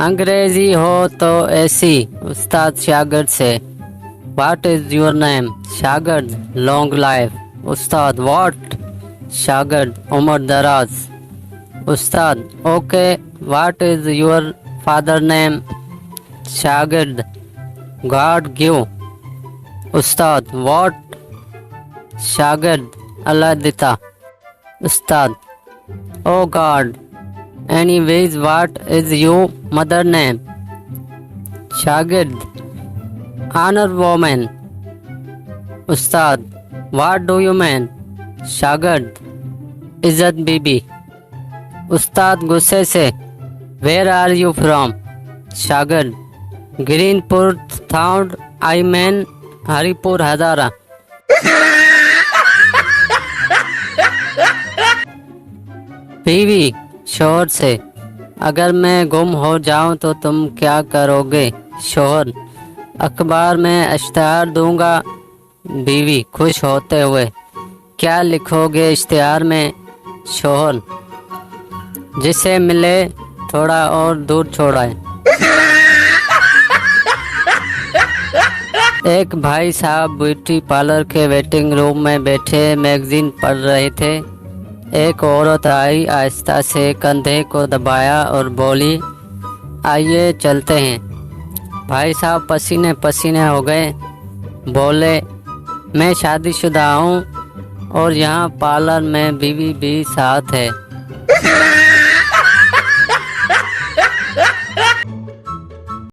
अंग्रेजी हो तो ऐसी। उस्ताद शागिर्द से। What is your name? शागिर्द लॉन्ग लाइफ। उस्ताद व्हाट? शागिर्द उम्र दराज। उस्ताद okay. What is your father name? शागिर्द गॉड गिव। उस्ताद व्हाट? शागिर्द अल्लाह देता। उस्ताद oh God. Anyways what is your mother name? शागिर्द ऑनर वोमेन। उस्ताद व्हाट डू यू मीन? शागिर्द इज्जत बीबी। उस्ताद गुस्से से वेयर आर यू फ्रॉम? शागिर्द ग्रीनपुर थाउड आई मैन हरिपुर हजारा। बीवी शोहर से अगर मैं गुम हो जाऊं तो तुम क्या करोगे? शोहर अखबार में इश्तिहार दूंगा। बीवी खुश होते हुए क्या लिखोगे इश्तिहार में? शोहर जिसे मिले थोड़ा और दूर छोड़ाए। एक भाई साहब ब्यूटी पार्लर के वेटिंग रूम में बैठे मैगजीन पढ़ रहे थे। एक औरत आई, आहिस्ता से कंधे को दबाया और बोली, आइए चलते हैं। भाई साहब पसीने पसीने हो गए। बोले, मैं शादीशुदा हूँ और यहाँ पार्लर में बीवी भी साथ है।